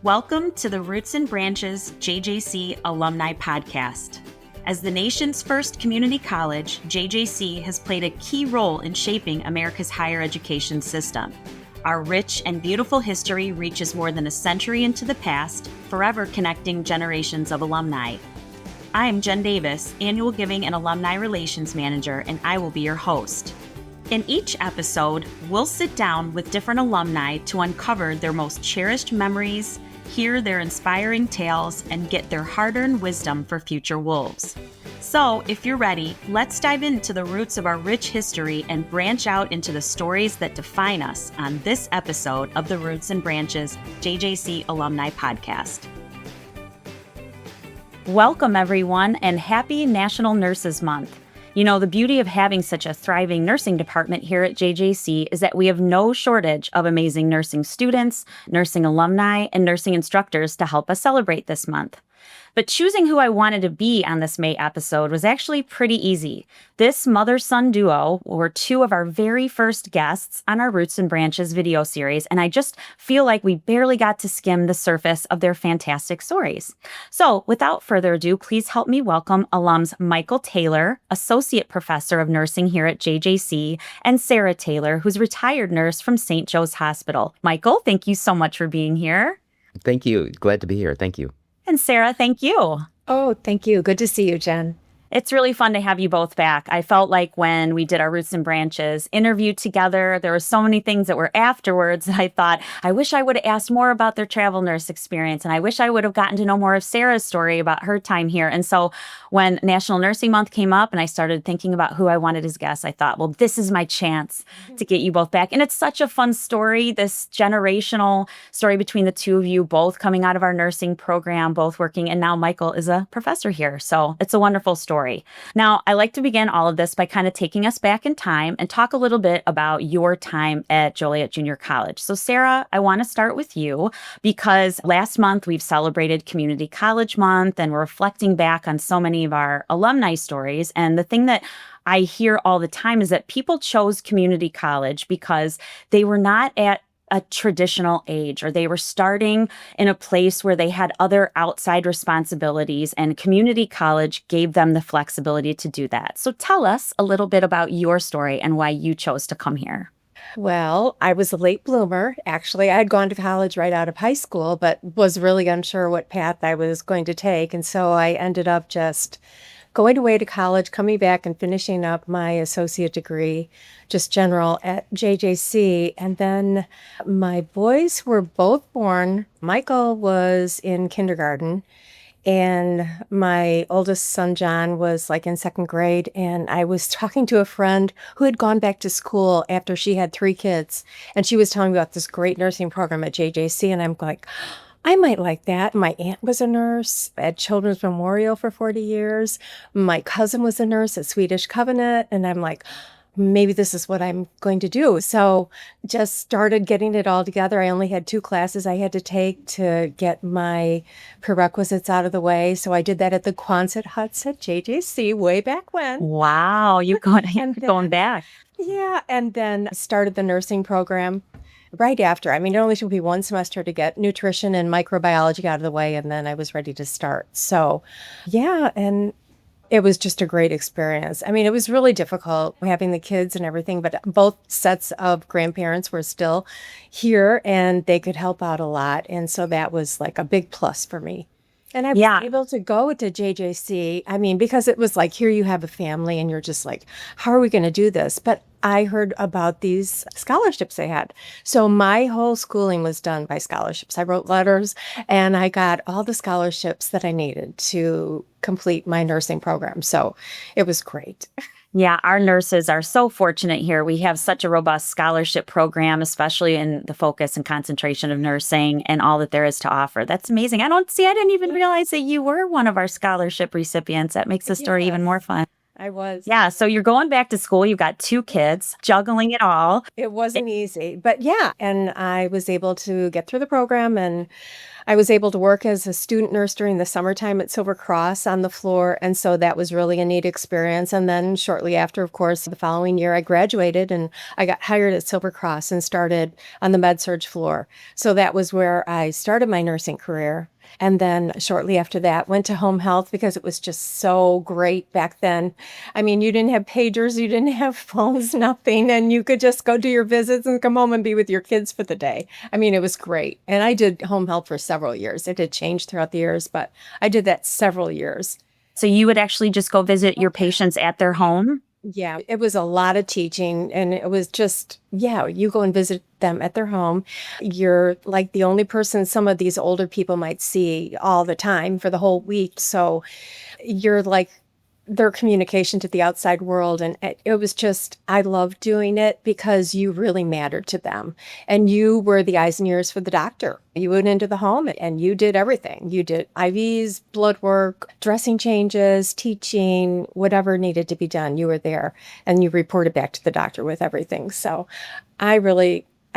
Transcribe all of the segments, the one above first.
Welcome to the Roots and Branches JJC Alumni Podcast. As the nation's first community college, JJC has played a key role in shaping America's higher education system. Our rich and beautiful history reaches more than a century into the past, forever connecting generations of alumni. I'm Jen Davis, Annual Giving and Alumni Relations Manager, and I will be your host. In each episode, we'll sit down with different alumni to uncover their most cherished memories, hear their inspiring tales, and get their hard-earned wisdom for future wolves. So, if you're ready, let's dive into the roots of our rich history and branch out into the stories that define us on this episode of the Roots and Branches JJC Alumni Podcast. Welcome, everyone, and happy National Nurses Month. You know, the beauty of having such a thriving nursing department here at JJC is that we have no shortage of amazing nursing students, nursing alumni, and nursing instructors to help us celebrate this month. But choosing who I wanted to be on this May episode was actually pretty easy. This mother-son duo were two of our very first guests on our Roots and Branches video series, and I just feel like we barely got to skim the surface of their fantastic stories. So without further ado, please help me welcome alums Michael Taylor, Associate Professor of Nursing here at JJC, and Sarah Taylor, who's retired nurse from St. Joe's Hospital. Michael, thank you so much for being here. Thank you. Glad to be here. Thank you. And Sarah, thank you. Oh, thank you. Good to see you, Jen. It's really fun to have you both back. I felt like when we did our Roots and Branches interview together, there were so many things that were afterwards that I thought, I wish I would have asked more about their travel nurse experience. And I wish I would have gotten to know more of Sarah's story about her time here. And so when National Nursing Month came up and I started thinking about who I wanted as guests, I thought, well, this is my chance to get you both back. And it's such a fun story, this generational story between the two of you, both coming out of our nursing program, both working. And now Michael is a professor here. So it's a wonderful story. Now, I like to begin all of this by kind of taking us back in time and talk a little bit about your time at Joliet Junior College. So, Sarah, I want to start with you because last month we've celebrated Community College Month and we're reflecting back on so many of our alumni stories. And the thing that I hear all the time is that people chose community college because they were not at a traditional age, or they were starting in a place where they had other outside responsibilities, and community college gave them the flexibility to do that. So tell us a little bit about your story and why you chose to come here. Well, I was a late bloomer. Actually, I had gone to college right out of high school, but was really unsure what path I was going to take. And so I ended up just going away to college, coming back and finishing up my associate degree, just general at JJC. And then my boys were both born. Michael was in kindergarten and my oldest son, John, was like in second grade. And I was talking to a friend who had gone back to school after she had 3 kids. And she was telling me about this great nursing program at JJC. And I'm like, I might like that. My aunt was a nurse at Children's Memorial for 40 years. My cousin was a nurse at Swedish Covenant. And I'm like, maybe this is what I'm going to do. So just started getting it all together. I only had 2 classes I had to take to get my prerequisites out of the way. So I did that at the Quonset huts at JJC way back when. Wow, you're going back. Yeah, and then started the nursing program right after. I mean, it only took me 1 semester to get nutrition and microbiology out of the way, and then I was ready to start. So, yeah, and it was just a great experience. I mean, it was really difficult having the kids and everything, but both sets of grandparents were still here, and they could help out a lot. And so that was like a big plus for me. And I was able to go to JJC, I mean, because it was like, here you have a family and you're just like, how are we going to do this? But I heard about these scholarships they had. So my whole schooling was done by scholarships. I wrote letters and I got all the scholarships that I needed to complete my nursing program. So it was great. Yeah, our nurses are so fortunate here. We have such a robust scholarship program, especially in the focus and concentration of nursing and all that there is to offer. That's amazing. I didn't even realize that you were one of our scholarship recipients. That makes the story even more fun. I was. Yeah. So you're going back to school. You've got 2 kids, juggling it all. It wasn't easy, but yeah. And I was able to get through the program, and I was able to work as a student nurse during the summertime at Silver Cross on the floor. And so that was really a neat experience. And then shortly after, of course, the following year, I graduated and I got hired at Silver Cross and started on the med-surg floor. So that was where I started my nursing career. And then shortly after that, went to home health because it was just so great back then. I mean, you didn't have pagers, you didn't have phones, nothing, and you could just go do your visits and come home and be with your kids for the day. I mean, it was great. And I did home health for several years. It had changed throughout the years, but I did that several years. So you would actually just go visit your patients at their home? Yeah, it was a lot of teaching, and it was just, yeah, you go and visit them at their home. You're like the only person some of these older people might see all the time for the whole week. So you're like their communication to the outside world. And it was just, I loved doing it because you really mattered to them. And you were the eyes and ears for the doctor. You went into the home and you did everything. You did IVs, blood work, dressing changes, teaching, whatever needed to be done. You were there and you reported back to the doctor with everything. So I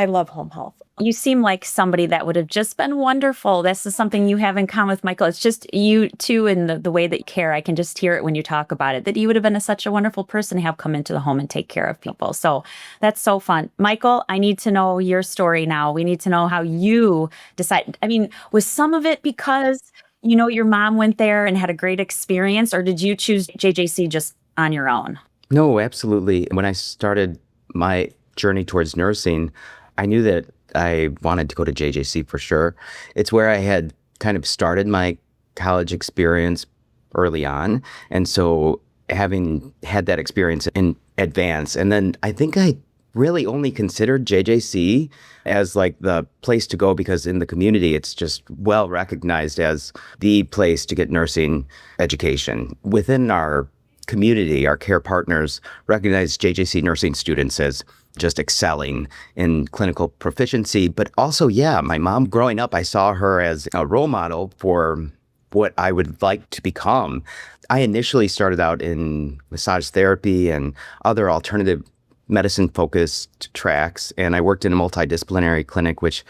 love home health. You seem like somebody that would have just been wonderful. This is something you have in common with Michael. It's just you too, and the way that you care. I can just hear it when you talk about it, that you would have been such a wonderful person to have come into the home and take care of people. So that's so fun. Michael, I need to know your story now. We need to know how you decided. I mean, was some of it because, your mom went there and had a great experience, or did you choose JJC just on your own? No, absolutely. When I started my journey towards nursing, I knew that I wanted to go to JJC for sure. It's where I had kind of started my college experience early on. And so having had that experience in advance, and then I think I really only considered JJC as like the place to go because in the community, it's just well recognized as the place to get nursing education. Within our community, our care partners recognize JJC nursing students as just excelling in clinical proficiency. But also, my mom growing up, I saw her as a role model for what I would like to become. I initially started out in massage therapy and other alternative medicine-focused tracks, and I worked in a multidisciplinary clinic, which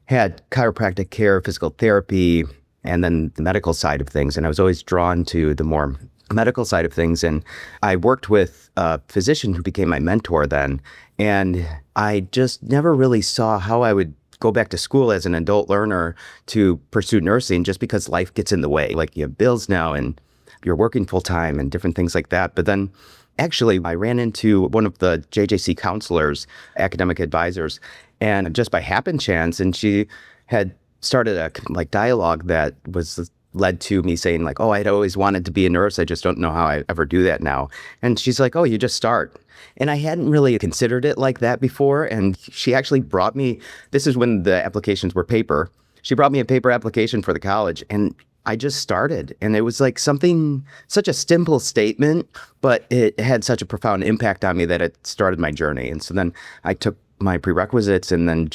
had chiropractic care, physical therapy, and then the medical side of things. And I was always drawn to the more medical side of things. And I worked with a physician who became my mentor then. And I just never really saw how I would go back to school as an adult learner to pursue nursing just because life gets in the way. Like you have bills now and you're working full time and different things like that. But then actually I ran into one of the JJC counselors, academic advisors, and just by happen chance, and she had started a dialogue that was led to me saying like, oh, I'd always wanted to be a nurse. I just don't know how I ever do that now. And she's like, oh, you just start. And I hadn't really considered it like that before. And she actually brought me, this is when the applications were paper. She brought me a paper application for the college and I just started. And it was like such a simple statement, but it had such a profound impact on me that it started my journey. And so then I took my prerequisites and then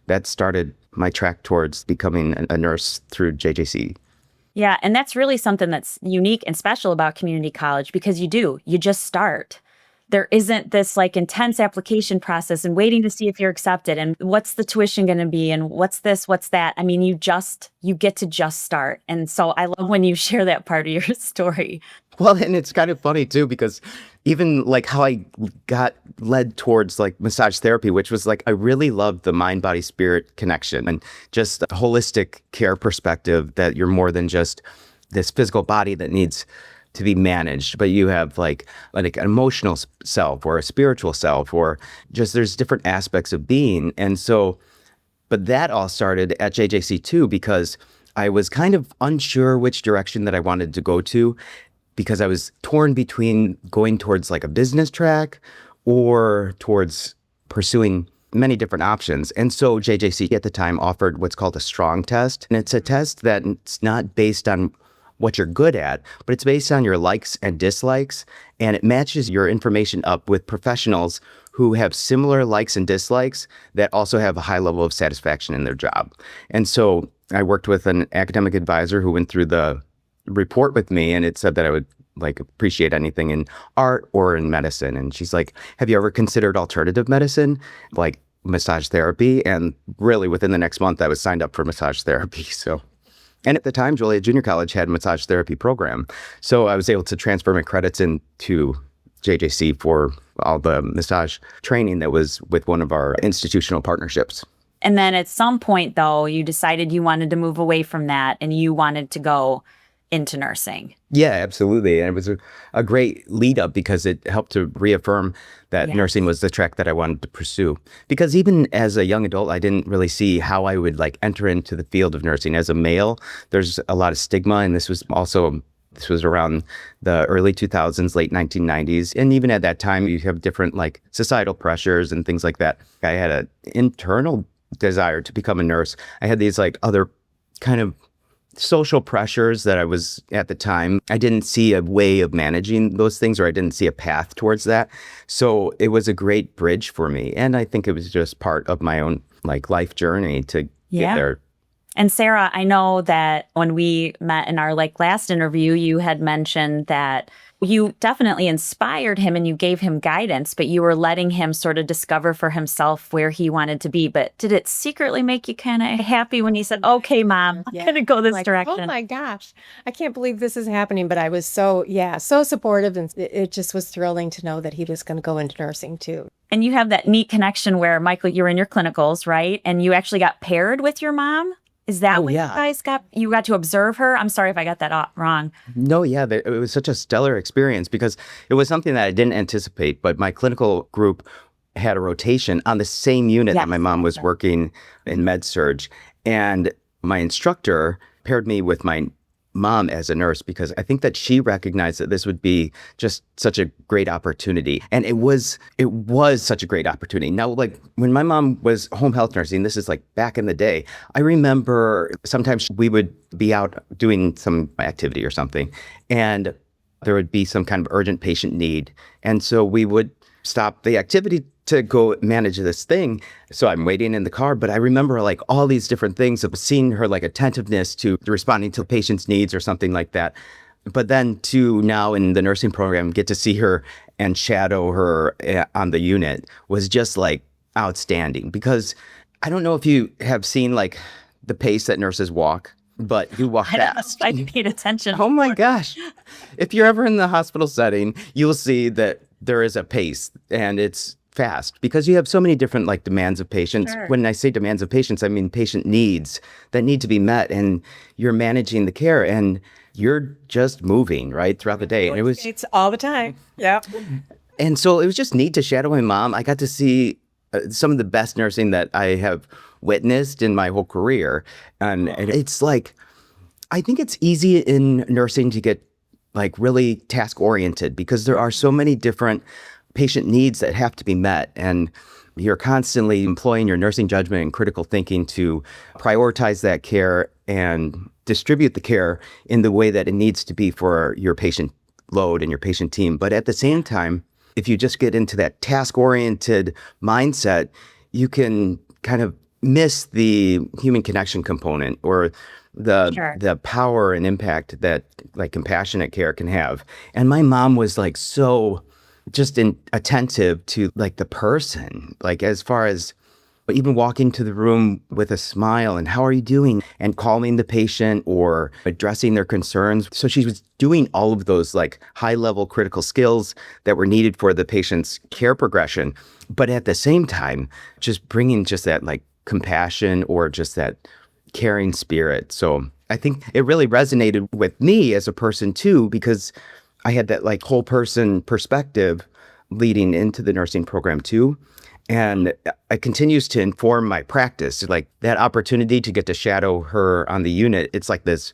that started my track towards becoming a nurse through JJC. Yeah, and that's really something that's unique and special about community college because you just start. There isn't this intense application process and waiting to see if you're accepted and what's the tuition going to be and what's this, what's that. I mean, you get to just start. And so I love when you share that part of your story. Well, and it's kind of funny too, because even how I got led towards massage therapy, which was I really loved the mind, body, spirit connection and just a holistic care perspective that you're more than just this physical body that needs to be managed, but you have an emotional self or a spiritual self, or just there's different aspects of being. And so, but that all started at JJC too, because I was kind of unsure which direction that I wanted to go to, because I was torn between going towards a business track or towards pursuing many different options. And so JJC at the time offered what's called a strong test. And it's a test that's not based on what you're good at, but it's based on your likes and dislikes. And it matches your information up with professionals who have similar likes and dislikes that also have a high level of satisfaction in their job. And so I worked with an academic advisor who went through the report with me, and it said that I would like appreciate anything in art or in medicine. And she's like, have you ever considered alternative medicine, like massage therapy? And really within the next month, I was signed up for massage therapy. So, and at the time, Joliet Junior College had a massage therapy program. So I was able to transfer my credits into JJC for all the massage training that was with one of our institutional partnerships. And then at some point, though, you decided you wanted to move away from that and you wanted to go into nursing. Yeah, absolutely. And it was a great lead up because it helped to reaffirm that nursing was the track that I wanted to pursue. Because even as a young adult, I didn't really see how I would like enter into the field of nursing. As a male, there's a lot of stigma, and this was around the early 2000s, late 1990s. And even at that time, you have different like societal pressures and things like that. I had an internal desire to become a nurse. I had these like other kind of social pressures that I was at the time. I didn't see a way of managing those things, or I didn't see a path towards that. So it was a great bridge for me. And I think it was just part of my own like life journey to get there. And Sarah, I know that when we met in our like last interview, you had mentioned that you definitely inspired him and you gave him guidance, but you were letting him sort of discover for himself where he wanted to be. But did it secretly make you kind of happy when he said, okay, Mom, I'm going to go this direction? Oh my gosh, I can't believe this is happening. But I was so supportive. And it just was thrilling to know that he was going to go into nursing too. And you have that neat connection where, Michael, you're in your clinicals, right? And you actually got paired with your mom? Is that what you guys you got to observe her? I'm sorry if I got that wrong. No, it was such a stellar experience because it was something that I didn't anticipate, but my clinical group had a rotation on the same unit that my mom was working in med surg. And my instructor paired me with my mom as a nurse because I think that she recognized that this would be just such a great opportunity. And it was such a great opportunity. Now, like when my mom was home health nursing, this is like back in the day, I remember sometimes we would be out doing some activity or something, and there would be some kind of urgent patient need. And so we would stop the activity to go manage this thing. So I'm waiting in the car, but I remember like all these different things of seeing her like attentiveness to responding to the patient's needs or something like that. But then to now in the nursing program, get to see her and shadow her on the unit was just like outstanding, because I don't know if you have seen like the pace that nurses walk, but you walk fast. I paid attention. Oh my gosh. If you're ever in the hospital setting, you'll see that there is a pace, and it's fast because you have so many different like demands of patients. Sure. When I say demands of patients, I mean patient needs that need to be met, and you're managing the care and you're just moving right throughout the day. And It's all the time. Yeah. And so it was just neat to shadow my mom. I got to see some of the best nursing that I have witnessed in my whole career. And it's like, I think it's easy in nursing to get like really task oriented because there are so many different patient needs that have to be met. And you're constantly employing your nursing judgment and critical thinking to prioritize that care and distribute the care in the way that it needs to be for your patient load and your patient team. But at the same time, if you just get into that task-oriented mindset, you can kind of miss the human connection component or the power and impact that like compassionate care can have. And my mom was like so just attentive to like the person, like as far as even walking to the room with a smile and how are you doing and calming the patient or addressing their concerns. So she was doing all of those like high level critical skills that were needed for the patient's care progression. But at the same time, just bringing just that like compassion or just that caring spirit. So I think it really resonated with me as a person too, because I had that like whole person perspective leading into the nursing program too. And it continues to inform my practice. Like that opportunity to get to shadow her on the unit, it's like this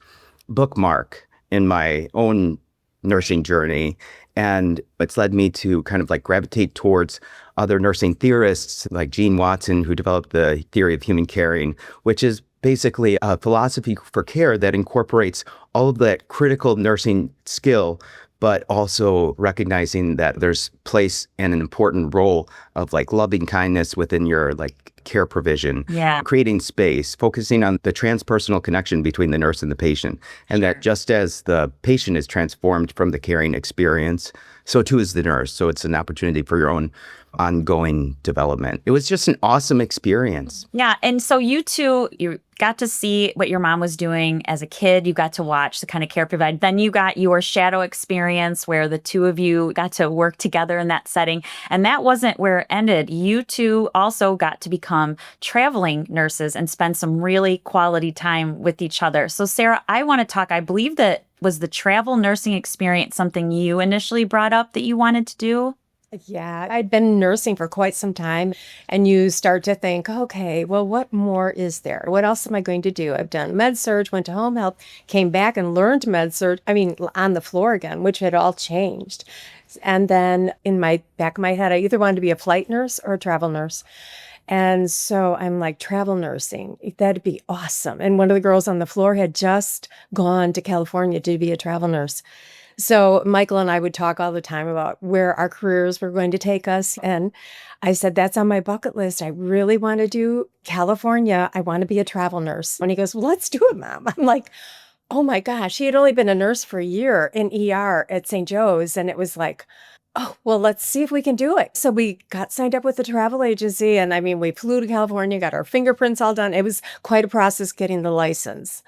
bookmark in my own nursing journey. And it's led me to kind of like gravitate towards other nursing theorists like Gene Watson, who developed the theory of human caring, which is basically a philosophy for care that incorporates all of that critical nursing skill, but also recognizing that there's place and an important role of like loving kindness within your like care provision, creating space, focusing on the transpersonal connection between the nurse and the patient. And that just as the patient is transformed from the caring experience, so too is the nurse. So it's an opportunity for your own ongoing development. It was just an awesome experience. Yeah. And so you got to see what your mom was doing as a kid. You got to watch the kind of care provided. Then you got your shadow experience where the two of you got to work together in that setting. And that wasn't where it ended. You two also got to become traveling nurses and spend some really quality time with each other. So Sarah, I want to talk, I believe that was the travel nursing experience something you initially brought up that you wanted to do? Yeah, I'd been nursing for quite some time, and you start to think, okay, well, what more is there? What else am I going to do? I've done med surg, went to home health, came back and learned med surg, on the floor again, which had all changed. And then in my back of my head, I either wanted to be a flight nurse or a travel nurse. And so I'm like, travel nursing, that'd be awesome. And one of the girls on the floor had just gone to California to be a travel nurse. So Michael and I would talk all the time about where our careers were going to take us. And I said, that's on my bucket list. I really want to do California. I want to be a travel nurse. And he goes, well, let's do it, Mom. I'm like, oh my gosh. He had only been a nurse for a year in ER at St. Joe's. And it was like, oh, well, let's see if we can do it. So we got signed up with the travel agency. And we flew to California, got our fingerprints all done. It was quite a process getting the license.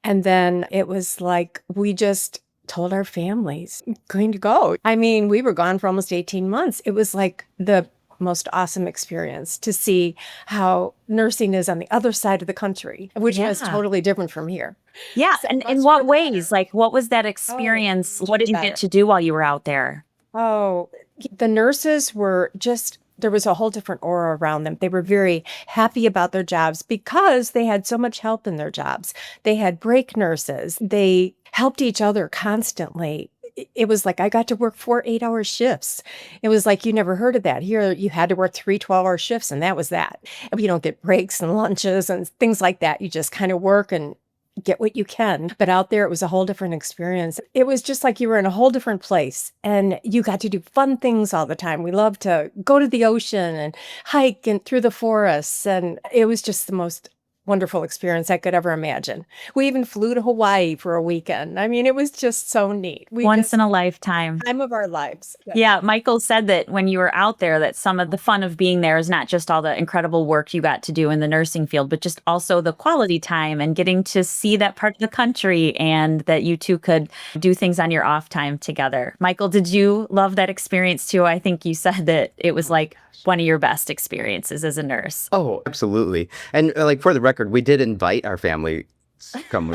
And then it was like, we just told our families, going to go. We were gone for almost 18 months. It was like the most awesome experience to see how nursing is on the other side of the country, which is totally different from here. Yeah. And in what ways? Like, what was that experience? What did you get to do while you were out there? Oh, the nurses were just, there was a whole different aura around them. They were very happy about their jobs because they had so much help in their jobs. They had break nurses. They helped each other constantly. It was like I got to work 4 8-hour shifts. It was like you never heard of that. Here, you had to work 3 12-hour shifts, and that was that. You don't get breaks and lunches and things like that. You just kind of work and get what you can. But out there, it was a whole different experience. It was just like you were in a whole different place, and you got to do fun things all the time. We loved to go to the ocean and hike and through the forests, and it was just the most wonderful experience I could ever imagine. We even flew to Hawaii for a weekend. It was just so neat. Once in a lifetime. Time of our lives. Yeah, Michael said that when you were out there, that some of the fun of being there is not just all the incredible work you got to do in the nursing field, but just also the quality time and getting to see that part of the country, and that you two could do things on your off time together. Michael, did you love that experience too? I think you said that it was like one of your best experiences as a nurse. Oh, absolutely. And like for the record, we did invite our family to come.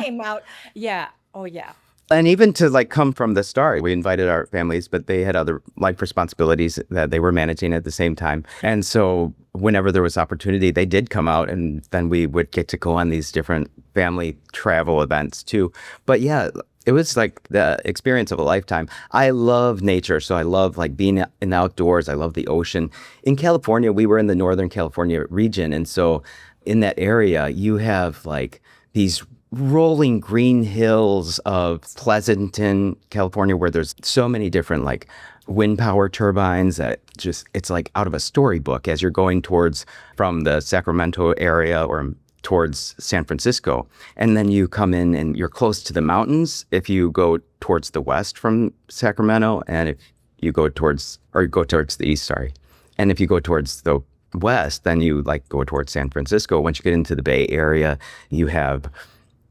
Came out. Yeah. Oh, yeah. And even to like come from the start, we invited our families, but they had other life responsibilities that they were managing at the same time. And so whenever there was opportunity, they did come out, and then we would get to go on these different family travel events too. But yeah, it was like the experience of a lifetime. I love nature, so I love like being in the outdoors. I love the ocean. In California, we were in the Northern California region. And so in that area, you have like these rolling green hills of Pleasanton, California, where there's so many different like wind power turbines that just, it's like out of a storybook as you're going towards from the Sacramento area or towards San Francisco. And then you come in and you're close to the mountains if you go towards the west from Sacramento, and if you go towards the east, sorry. And if you go towards the west, then you like go towards San Francisco. Once you get into the Bay Area, you have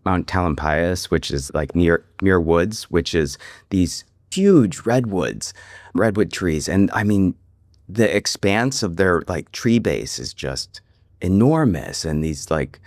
Mount Tamalpais, which is like near Muir Woods, which is these huge redwood trees. And the expanse of their like tree base is just enormous. And these like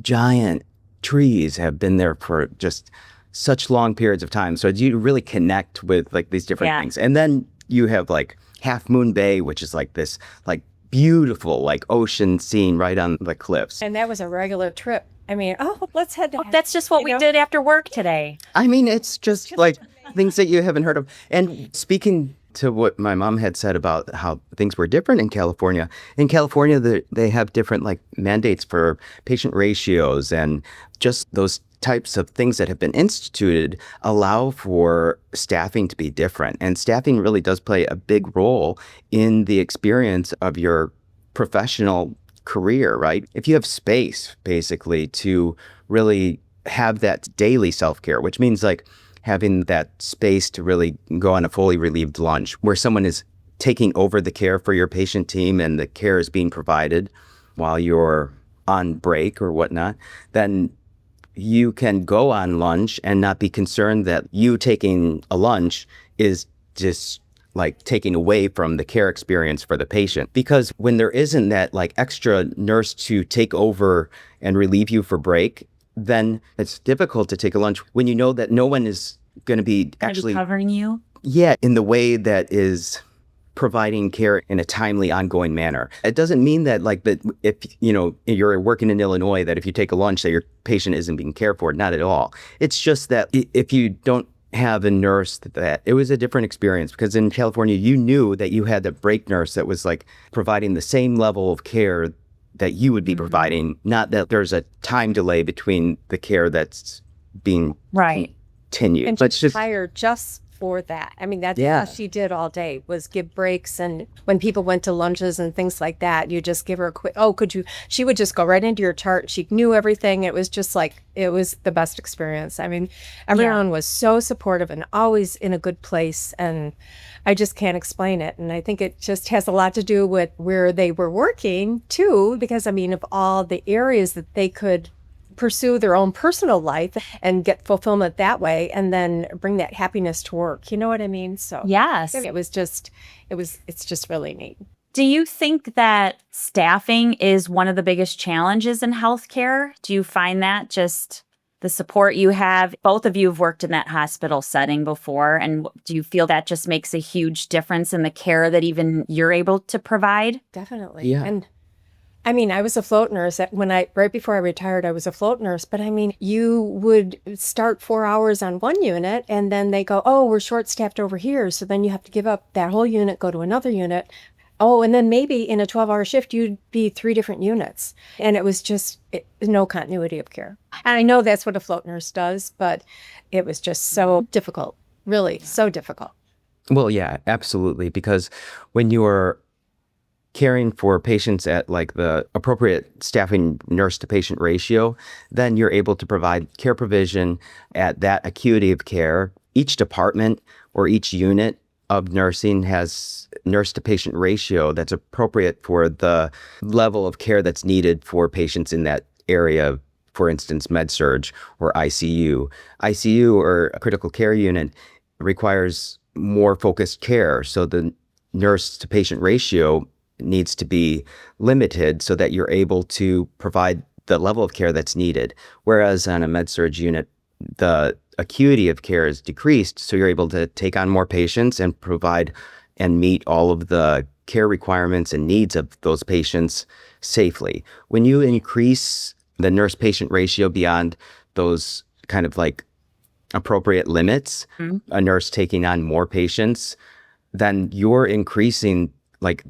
giant trees have been there for just such long periods of time. So you really connect with like these different things. And then you have like Half Moon Bay, which is like this like beautiful like ocean scene right on the cliffs. And that was a regular trip. Let's head to... that's just what we did after work today. It's just like things that you haven't heard of. And speaking to what my mom had said about how things were different in California. In California, they have different like mandates for patient ratios, and just those types of things that have been instituted allow for staffing to be different. And staffing really does play a big role in the experience of your professional career, right? If you have space basically to really have that daily self-care, which means like having that space to really go on a fully relieved lunch where someone is taking over the care for your patient team and the care is being provided while you're on break or whatnot, then you can go on lunch and not be concerned that you taking a lunch is just like taking away from the care experience for the patient. Because when there isn't that like extra nurse to take over and relieve you for break, then it's difficult to take a lunch when you know that no one is going to be actually covering you. Yeah, in the way that is providing care in a timely, ongoing manner. It doesn't mean that like that if you're working in Illinois, that if you take a lunch that your patient isn't being cared for. Not at all. It's just that if you don't have a nurse that it was a different experience, because in California you knew that you had the break nurse that was like providing the same level of care that you would be providing, not that there's a time delay between the care that's being continued. And she's hired just for that. I mean, that's all she did all day was give breaks. And when people went to lunches and things like that, you just give her a quick, she would just go right into your chart. She knew everything. It was just like, it was the best experience. I mean, everyone was so supportive and always in a good place. And I just can't explain it. And I think it just has a lot to do with where they were working too, because I mean, of all the areas that they could pursue their own personal life and get fulfillment that way, and then bring that happiness to work. You know what I mean? So yes, it's just really neat. Do you think that staffing is one of the biggest challenges in healthcare? Do you find that just the support you have? Both of you have worked in that hospital setting before, and do you feel that just makes a huge difference in the care that even you're able to provide? Definitely. Yeah. And I mean, I was a float nurse right before I retired, I was a float nurse, but I mean, you would start 4 hours on one unit and then they go, oh, we're short staffed over here. So then you have to give up that whole unit, go to another unit. Oh, and then maybe in a 12-hour shift, you'd be 3 different units. And it was just no continuity of care. And I know that's what a float nurse does, but it was just so difficult, really so difficult. Well, yeah, absolutely. Because when you're caring for patients at like the appropriate staffing nurse to patient ratio, then you're able to provide care provision at that acuity of care. Each department or each unit of nursing has nurse to patient ratio that's appropriate for the level of care that's needed for patients in that area. For instance, med-surg or ICU. ICU or a critical care unit requires more focused care. So the nurse to patient ratio needs to be limited so that you're able to provide the level of care that's needed. Whereas on a med-surg unit, the acuity of care is decreased, so you're able to take on more patients and provide and meet all of the care requirements and needs of those patients safely. When you increase the nurse-patient ratio beyond those kind of like appropriate limits, a nurse taking on more patients, then you're increasing like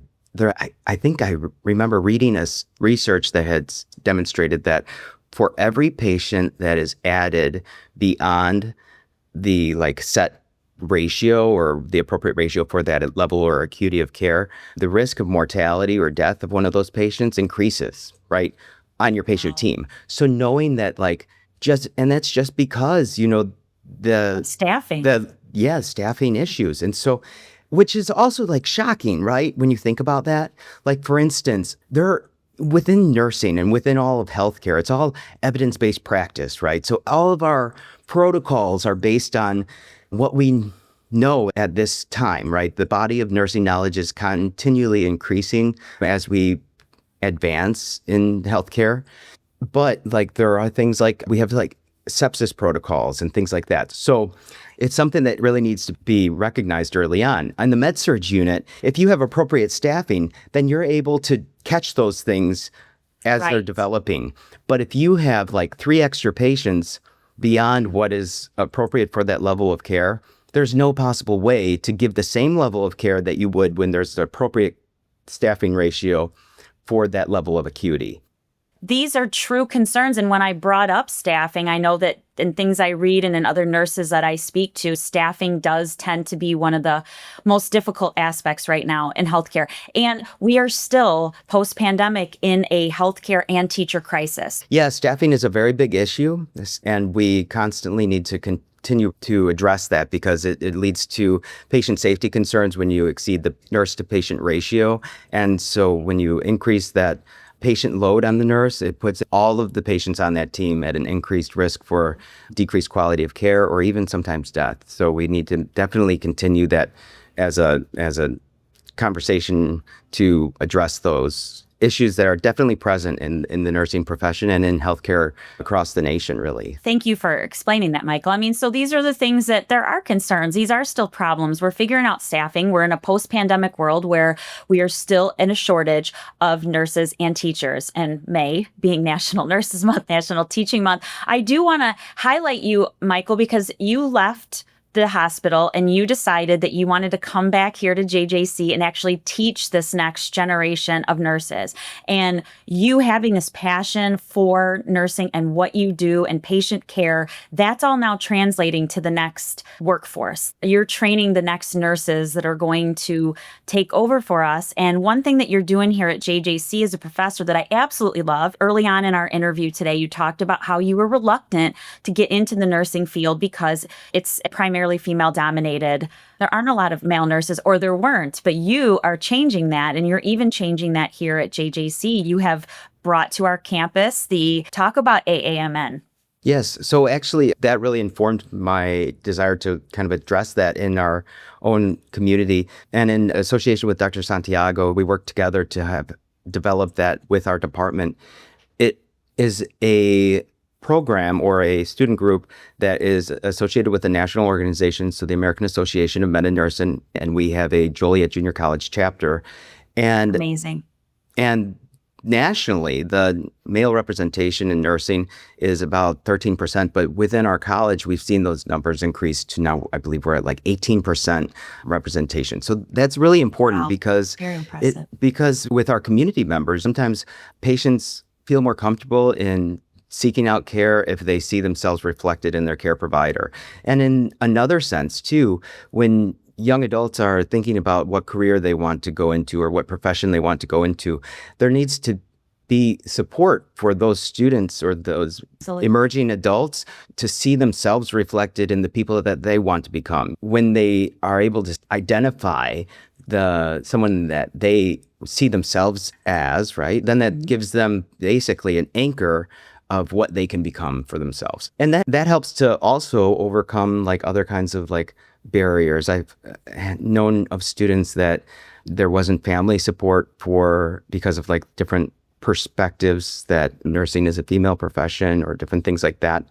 I think I remember reading a research that had demonstrated that for every patient that is added beyond the like set ratio or the appropriate ratio for that level or acuity of care, the risk of mortality or death of one of those patients increases, right, on your patient team. So knowing that that's just because, the staffing. Staffing issues. And so which is also like shocking, right? When you think about that, like for instance, within nursing and within all of healthcare, it's all evidence-based practice, right? So all of our protocols are based on what we know at this time, right? The body of nursing knowledge is continually increasing as we advance in healthcare. But like there are things like we have like sepsis protocols and things like that. So it's something that really needs to be recognized early on. On the med-surg unit, if you have appropriate staffing, then you're able to catch those things as they're developing. But if you have like 3 extra patients beyond what is appropriate for that level of care, there's no possible way to give the same level of care that you would when there's the appropriate staffing ratio for that level of acuity. These are true concerns. And when I brought up staffing, I know that in things I read and in other nurses that I speak to, staffing does tend to be one of the most difficult aspects right now in healthcare. And we are still post-pandemic in a healthcare and teacher crisis. Yeah, staffing is a very big issue, and we constantly need to continue to address that because it leads to patient safety concerns when you exceed the nurse to patient ratio. And so when you increase that patient load on the nurse, it puts all of the patients on that team at an increased risk for decreased quality of care or even sometimes death. So we need to definitely continue that as a conversation to address those issues that are definitely present in the nursing profession and in healthcare across the nation, really. Thank you for explaining that, Michael. I mean, so these are the things that there are concerns. These are still problems. We're figuring out staffing. We're in a post-pandemic world where we are still in a shortage of nurses and teachers. And May being National Nurses Month, National Teaching Month, I do want to highlight you, Michael, because you left the hospital and you decided that you wanted to come back here to JJC and actually teach this next generation of nurses. And you having this passion for nursing and what you do and patient care, that's all now translating to the next workforce. You're training the next nurses that are going to take over for us. And one thing that you're doing here at JJC as a professor that I absolutely love, early on in our interview today, you talked about how you were reluctant to get into the nursing field because it's primarily female dominated. There aren't a lot of male nurses, or there weren't, but you are changing that. And you're even changing that here at JJC. You have brought to our campus the talk about AAMN. Yes. So actually, that really informed my desire to kind of address that in our own community. And in association with Dr. Santiago, we worked together to have developed that with our department. It is a program or a student group that is associated with a national organization, so the American Association of Men in Nursing, and we have a Joliet Junior College chapter. And amazing. And nationally, the male representation in nursing is about 13%, but within our college, we've seen those numbers increase to now, I believe we're at like 18% representation. So that's really important. Wow. because Very impressive. because with our community members, sometimes patients feel more comfortable in seeking out care if they see themselves reflected in their care provider. And in another sense, too, when young adults are thinking about what career they want to go into or what profession they want to go into, there needs to be support for those students or those Absolutely. emerging adults to see themselves reflected in the people that they want to become. When they are able to identify someone that they see themselves as, right, then that gives them basically an anchor of what they can become for themselves. And that helps to also overcome like other kinds of like barriers. I've known of students that there wasn't family support because of like different perspectives that nursing is a female profession or different things like that.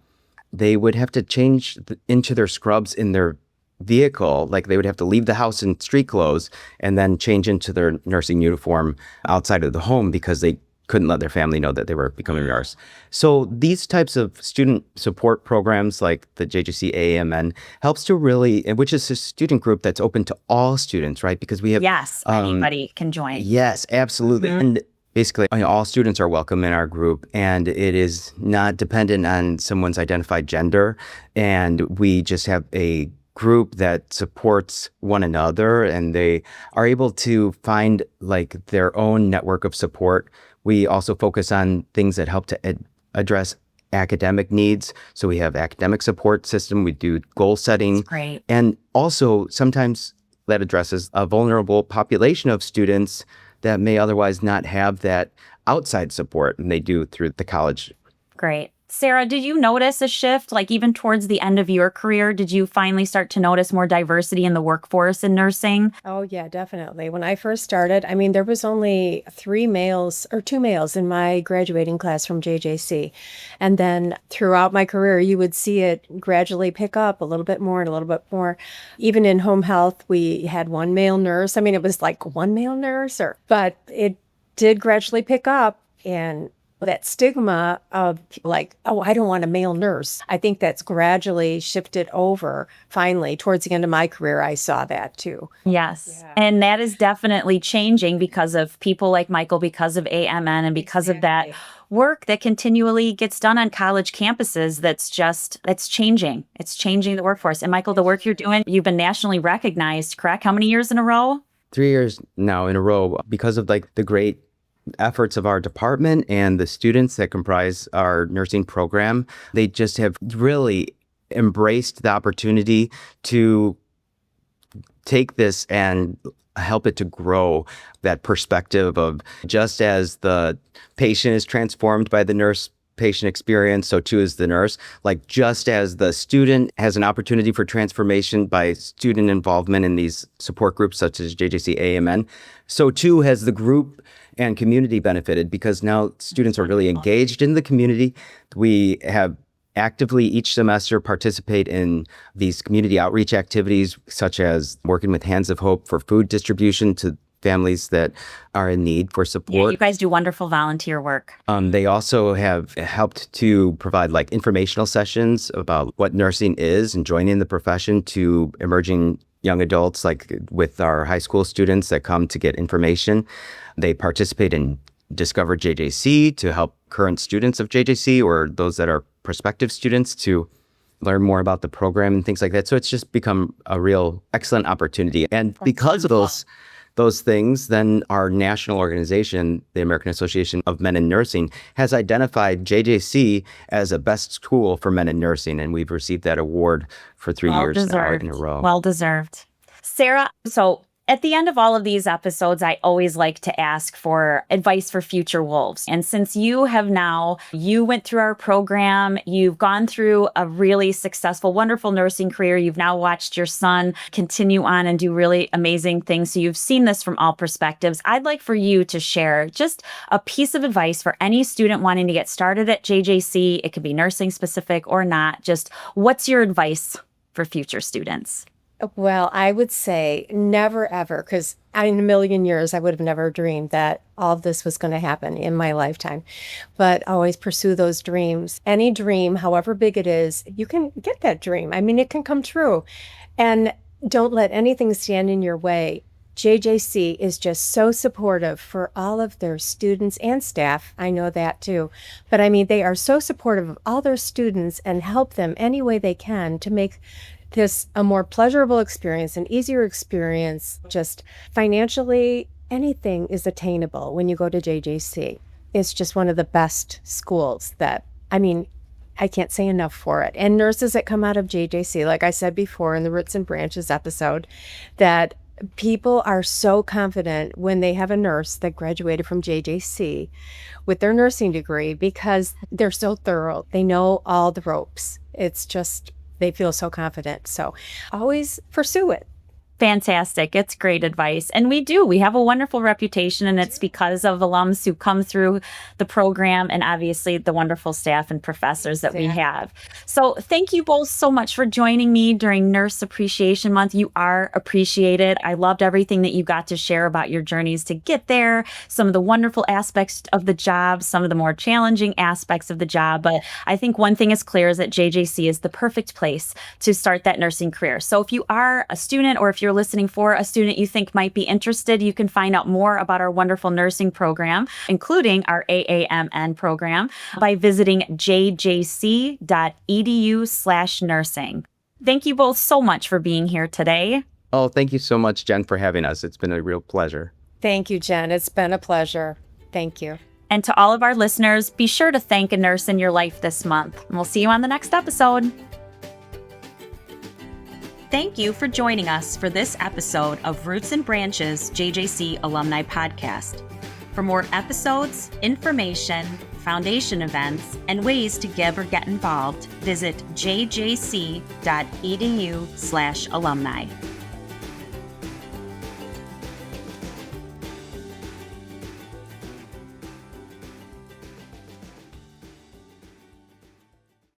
They would have to change into their scrubs in their vehicle. Like they would have to leave the house in street clothes and then change into their nursing uniform outside of the home because they couldn't let their family know that they were becoming a nurse. So these types of student support programs like the JJC AAMN helps to really, which is a student group that's open to all students, right? Because we have... Yes, anybody can join. Yes, absolutely. Mm-hmm. And basically, all students are welcome in our group, and it is not dependent on someone's identified gender. And we just have a group that supports one another, and they are able to find like their own network of support. We also focus on things that help to address academic needs. So we have academic support system. We do goal setting. That's great. And also sometimes that addresses a vulnerable population of students that may otherwise not have that outside support, and they do through the college. Great. Sarah, did you notice a shift, like even towards the end of your career? Did you finally start to notice more diversity in the workforce in nursing? Oh, yeah, definitely. When I first started, I mean, there was only 2 males in my graduating class from JJC. And then throughout my career, you would see it gradually pick up a little bit more and a little bit more. Even in home health, we had 1 male nurse. I mean, it was like 1 male nurse, but it did gradually pick up. And That stigma of like, oh, I don't want a male nurse. I think that's gradually shifted over. Finally, towards the end of my career, I saw that too. Yes. Yeah. And that is definitely changing because of people like Michael, because of AAMN, and because of that work that continually gets done on college campuses. That's changing. It's changing the workforce. And Michael, the work you're doing, you've been nationally recognized, correct? How many years in a row? 3 years now in a row, because of like the great efforts of our department and the students that comprise our nursing program. They just have really embraced the opportunity to take this and help it to grow, that perspective of just as the patient is transformed by the nurse patient experience, so too is the nurse. Like just as the student has an opportunity for transformation by student involvement in these support groups such as JJC AAMN, so too has the group and community benefited, because now students are really engaged in the community. We have actively each semester participate in these community outreach activities, such as working with Hands of Hope for food distribution to families that are in need for support. Yeah, you guys do wonderful volunteer work. They also have helped to provide like informational sessions about what nursing is and joining the profession to emerging young adults, like with our high school students that come to get information. They participate in Discover JJC to help current students of JJC or those that are prospective students to learn more about the program and things like that. So it's just become a real excellent opportunity. And because of those things, then our national organization, the American Association of Men in Nursing, has identified JJC as a best school for men in nursing. And we've received that award for 3 years now in a row. Well deserved. Sarah, so at the end of all of these episodes, I always like to ask for advice for future wolves. And since you went through our program, you've gone through a really successful, wonderful nursing career. You've now watched your son continue on and do really amazing things. So you've seen this from all perspectives. I'd like for you to share just a piece of advice for any student wanting to get started at JJC. It could be nursing specific or not. Just what's your advice for future students? Well, I would say never ever, because in a million years, I would have never dreamed that all of this was going to happen in my lifetime. But always pursue those dreams. Any dream, however big it is, you can get that dream. I mean, it can come true. And don't let anything stand in your way. JJC is just so supportive for all of their students and staff. I know that too. But I mean, they are so supportive of all their students and help them any way they can to make this a more pleasurable experience, an easier experience. Just financially, anything is attainable when you go to JJC. It's just one of the best schools that, I mean, I can't say enough for it. And nurses that come out of JJC, like I said before in the Roots and Branches episode, that people are so confident when they have a nurse that graduated from JJC with their nursing degree because they're so thorough. They know all the ropes. It's just, they feel so confident. So always pursue it. Fantastic. It's great advice. And we have a wonderful reputation, and it's because of alums who come through the program and obviously the wonderful staff and professors that we have. So thank you both so much for joining me during Nurse Appreciation Month. You are appreciated. I loved everything that you got to share about your journeys to get there, some of the wonderful aspects of the job, some of the more challenging aspects of the job. But I think one thing is clear is that JJC is the perfect place to start that nursing career. So if you are a student, or if you're listening for a student you think might be interested, you can find out more about our wonderful nursing program, including our AAMN program, by visiting jjc.edu/nursing. Thank you both so much for being here today. Oh, thank you so much, Jen, for having us. It's been a real pleasure. Thank you, Jen. It's been a pleasure. Thank you. And to all of our listeners, be sure to thank a nurse in your life this month. And we'll see you on the next episode. Thank you for joining us for this episode of Roots and Branches JJC Alumni Podcast. For more episodes, information, foundation events, and ways to give or get involved, visit jjc.edu/alumni.